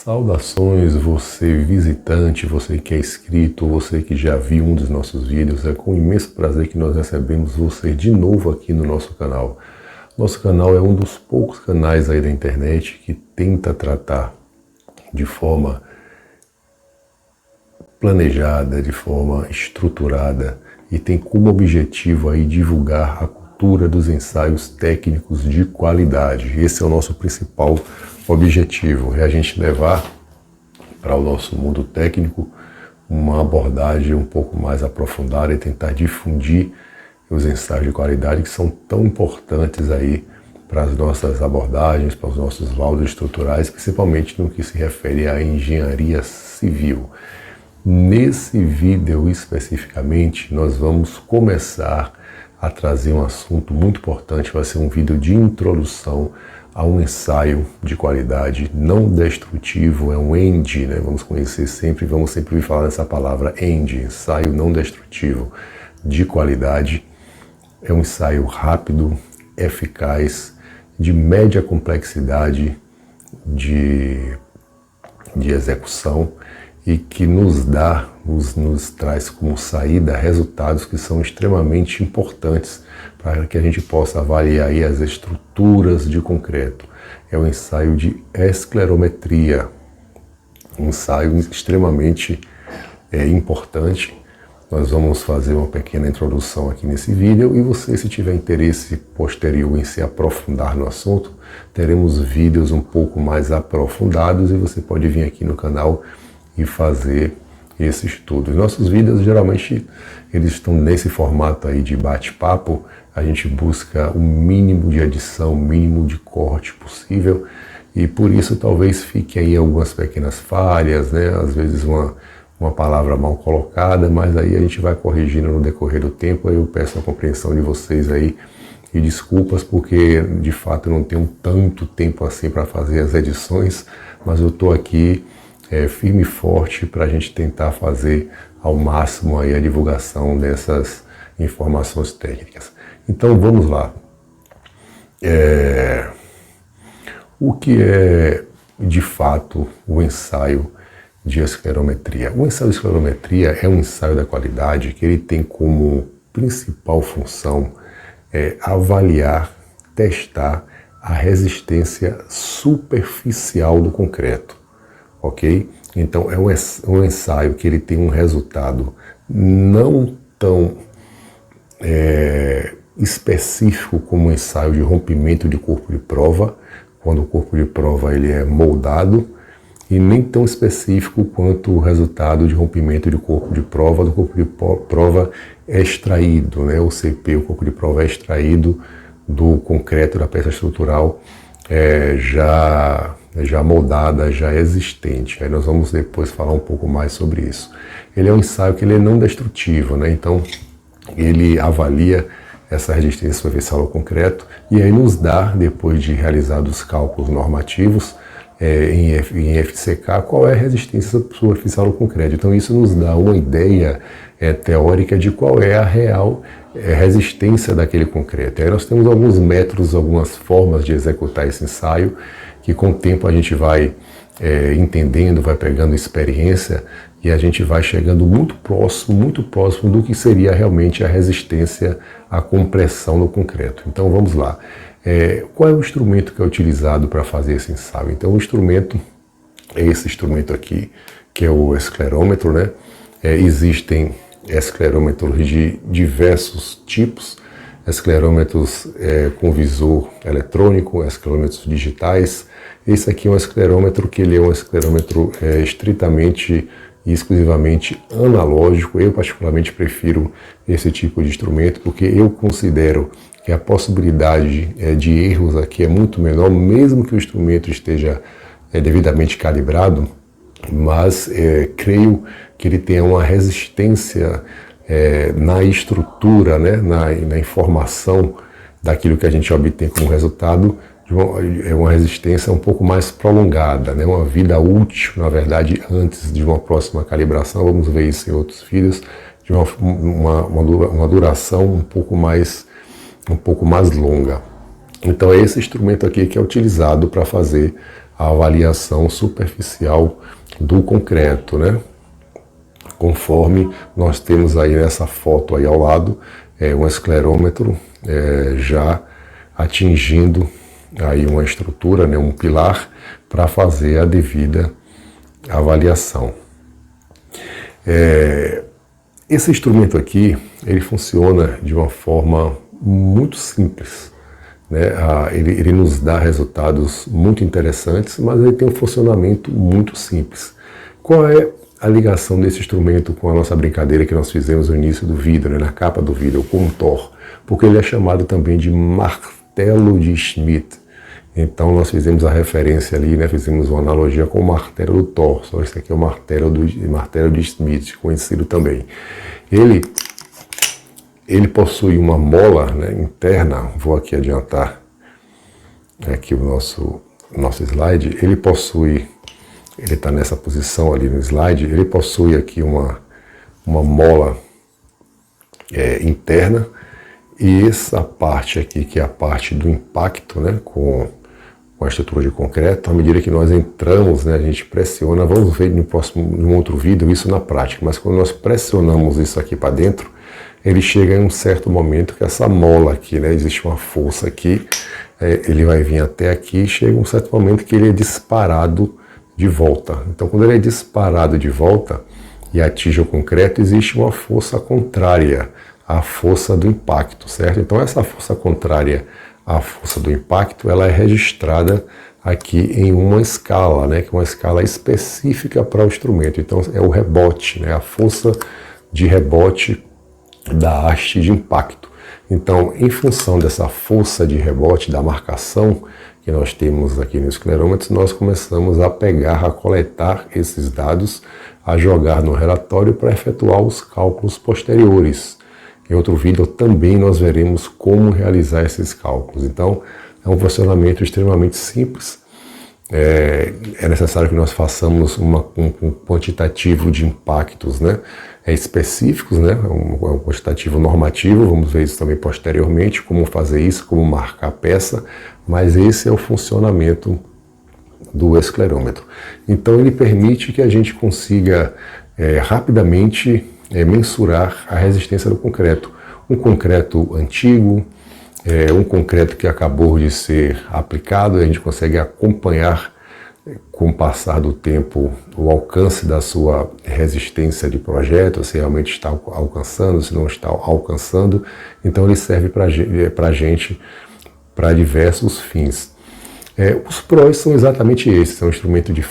Saudações, você visitante, você que é inscrito, você que já viu um dos nossos vídeos. É com imenso prazer que nós recebemos você de novo aqui no nosso canal. Nosso canal é um dos poucos canais aí da internet que tenta tratar de forma planejada, de forma estruturada e tem como objetivo aí divulgar a cultura dos ensaios técnicos de qualidade. Esse é o nosso principal objetivo, é a gente levar para o nosso mundo técnico uma abordagem um pouco mais aprofundada e tentar difundir os ensaios de qualidade que são tão importantes aí para as nossas abordagens, para os nossos laudos estruturais, principalmente no que se refere à engenharia civil. Nesse vídeo especificamente, nós vamos começar a trazer um assunto muito importante, vai ser um vídeo de introdução a um ensaio de qualidade não destrutivo, é um END, né? Vamos sempre ouvir falar dessa palavra END, ensaio não destrutivo de qualidade. É um ensaio rápido, eficaz, de média complexidade de execução e que nos traz como saída resultados que são extremamente importantes para que a gente possa avaliar aí as estruturas de concreto. É um ensaio de esclerometria, um ensaio extremamente importante. Nós vamos fazer uma pequena introdução aqui nesse vídeo e você, se tiver interesse posterior em se aprofundar no assunto, teremos vídeos um pouco mais aprofundados e você pode vir aqui no canal e fazer esse estudo. Os nossos vídeos geralmente eles estão nesse formato aí de bate-papo. A gente busca o mínimo de edição, o mínimo de corte possível e por isso talvez fique aí algumas pequenas falhas, né? Às vezes uma palavra mal colocada, mas aí a gente vai corrigindo no decorrer do tempo. Aí eu peço a compreensão de vocês aí e desculpas porque de fato eu não tenho tanto tempo assim para fazer as edições, mas eu estou aqui firme e forte para a gente tentar fazer ao máximo aí a divulgação dessas informações técnicas. Então vamos lá. O que é de fato o ensaio de esclerometria? O ensaio de esclerometria é um ensaio da qualidade que ele tem como principal função avaliar, testar a resistência superficial do concreto. Ok? Então é um ensaio que ele tem um resultado não tão específico como o ensaio de rompimento de corpo de prova, quando o corpo de prova ele é moldado, e nem tão específico quanto o resultado de rompimento de corpo de prova, do corpo de prova extraído, né? O CP, o corpo de prova é extraído do concreto da peça estrutural já moldada, já existente. Aí nós vamos depois falar um pouco mais sobre isso. Ele é um ensaio que ele é não destrutivo, né? Então ele avalia essa resistência superficial ao concreto e aí nos dá, depois de realizados os cálculos normativos em FCK, qual é a resistência superficial ao concreto. Então isso nos dá uma ideia teórica de qual é a real resistência daquele concreto. Aí nós temos alguns métodos, algumas formas de executar esse ensaio, que com o tempo a gente vai entendendo, vai pegando experiência e a gente vai chegando muito próximo do que seria realmente a resistência à compressão no concreto. Então vamos lá. Qual é o instrumento que é utilizado para fazer esse ensaio? Então o instrumento é esse instrumento aqui, que é o esclerômetro, né? Existem esclerômetros de diversos tipos, esclerômetros com visor eletrônico, esclerômetros digitais. Esse aqui é um esclerômetro que ele é um esclerômetro estritamente e exclusivamente analógico. Eu particularmente prefiro esse tipo de instrumento porque eu considero que a possibilidade de erros aqui é muito menor, mesmo que o instrumento esteja devidamente calibrado, mas creio que ele tenha uma resistência na estrutura, né, na informação daquilo que a gente obtém como resultado, é uma resistência um pouco mais prolongada, né, uma vida útil, na verdade, antes de uma próxima calibração. Vamos ver isso em outros vídeos, de uma duração um pouco mais longa. Então é esse instrumento aqui que é utilizado para fazer a avaliação superficial do concreto, né? Conforme nós temos aí nessa foto aí ao lado, um esclerômetro já atingindo aí uma estrutura, né, um pilar, para fazer a devida avaliação. Esse instrumento aqui, ele funciona de uma forma muito simples, né? Ele nos dá resultados muito interessantes, mas ele tem um funcionamento muito simples. Qual é a ligação desse instrumento com a nossa brincadeira que nós fizemos no início do vídeo, né, na capa do vídeo, com o Thor? Porque ele é chamado também de martelo de Schmidt. Então nós fizemos a referência ali, né, fizemos uma analogia com o martelo do Thor, só esse aqui é o martelo de Schmidt, conhecido também. Ele possui uma mola, né, interna, vou aqui adiantar aqui o nosso slide, ele está nessa posição ali no slide, ele possui aqui uma mola interna, e essa parte aqui, que é a parte do impacto, né, com a estrutura de concreto, à medida que nós entramos, né, a gente pressiona, vamos ver no outro vídeo isso na prática, mas quando nós pressionamos isso aqui para dentro, ele chega em um certo momento que essa mola aqui, né, existe uma força aqui, ele vai vir até aqui, e chega um certo momento que ele é disparado de volta. Então, quando ele é disparado de volta e atinge o concreto, existe uma força contrária à força do impacto, certo? Então, essa força contrária à força do impacto, ela é registrada aqui em uma escala, né? Que é uma escala específica para o instrumento. Então, é o rebote, né? A força de rebote da haste de impacto. Então, em função dessa força de rebote, da marcação que nós temos aqui no esclerômetro, nós começamos a coletar esses dados, a jogar no relatório para efetuar os cálculos posteriores. Em outro vídeo também nós veremos como realizar esses cálculos. Então, é um funcionamento extremamente simples. É necessário que nós façamos um quantitativo de impactos, né, específicos, né, um quantitativo normativo. Vamos ver isso também posteriormente, como fazer isso, como marcar a peça, mas esse é o funcionamento do esclerômetro. Então ele permite que a gente consiga rapidamente mensurar a resistência do concreto. Um concreto antigo, um concreto que acabou de ser aplicado, a gente consegue acompanhar com o passar do tempo o alcance da sua resistência de projeto, se realmente está alcançando, se não está alcançando. Então ele serve para a gente para diversos fins. Os prós são exatamente esses: é um instrumento de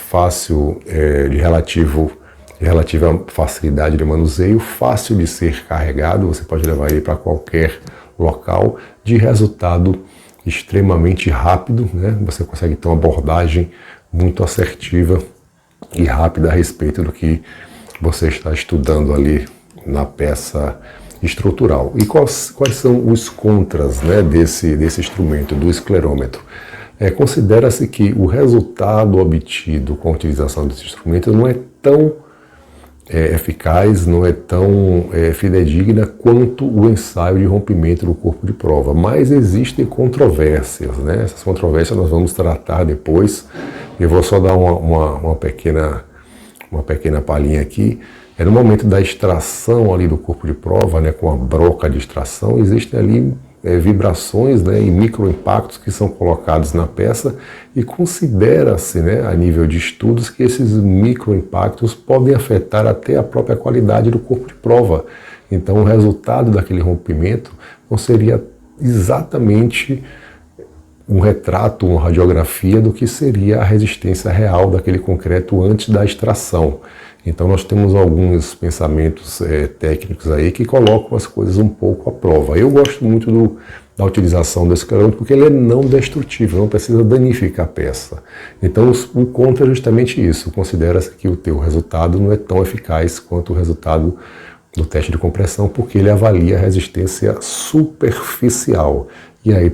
relativa facilidade de manuseio, fácil de ser carregado, você pode levar ele para qualquer local, de resultado extremamente rápido, né? Você consegue ter uma abordagem muito assertiva e rápida a respeito do que você está estudando ali na peça estrutural. E quais são os contras, né, desse instrumento, do esclerômetro? Considera-se que o resultado obtido com a utilização desse instrumento não é tão eficaz, não é tão fidedigna quanto o ensaio de rompimento do corpo de prova, mas existem controvérsias, né? Essas controvérsias nós vamos tratar depois. Eu vou só dar uma pequena palhinha aqui. No momento da extração ali do corpo de prova, né, com a broca de extração, existem ali vibrações, né, e microimpactos que são colocados na peça, e considera-se, né, a nível de estudos, que esses microimpactos podem afetar até a própria qualidade do corpo de prova. Então o resultado daquele rompimento não seria exatamente um retrato, uma radiografia do que seria a resistência real daquele concreto antes da extração. Então nós temos alguns pensamentos técnicos aí que colocam as coisas um pouco à prova. Eu gosto muito da utilização do esclerômetro porque ele é não destrutivo, não precisa danificar a peça. Então o contra é justamente isso: considera-se que o teu resultado não é tão eficaz quanto o resultado do teste de compressão, porque ele avalia a resistência superficial. E aí,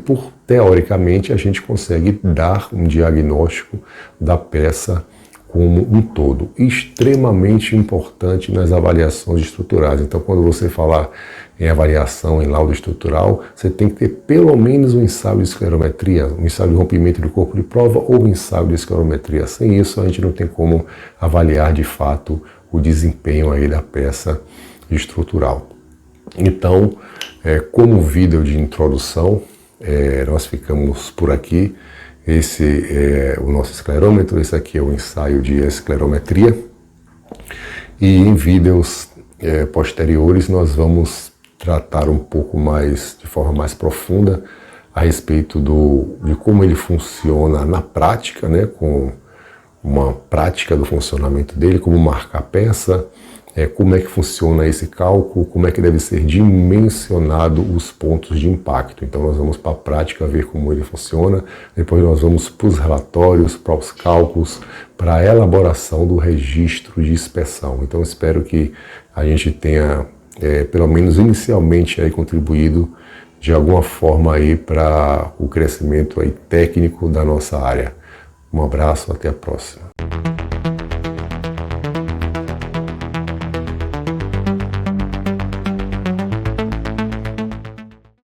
teoricamente, a gente consegue dar um diagnóstico da peça como um todo, extremamente importante nas avaliações estruturais. Então, quando você falar em avaliação em laudo estrutural, você tem que ter pelo menos um ensaio de esclerometria, um ensaio de rompimento do corpo de prova ou um ensaio de esclerometria. Sem isso, a gente não tem como avaliar de fato o desempenho aí da peça estrutural. Então, como vídeo de introdução, nós ficamos por aqui. Esse é o nosso esclerômetro, esse aqui é o ensaio de esclerometria. E em vídeos posteriores nós vamos tratar um pouco mais, de forma mais profunda, a respeito de como ele funciona na prática, né, com uma prática do funcionamento dele, como marcar a peça, como é que funciona esse cálculo, como é que deve ser dimensionado os pontos de impacto. Então nós vamos para a prática ver como ele funciona, depois nós vamos para os relatórios, para os cálculos, para a elaboração do registro de inspeção. Então espero que a gente tenha, pelo menos inicialmente, aí, contribuído de alguma forma aí para o crescimento aí técnico da nossa área. Um abraço, até a próxima.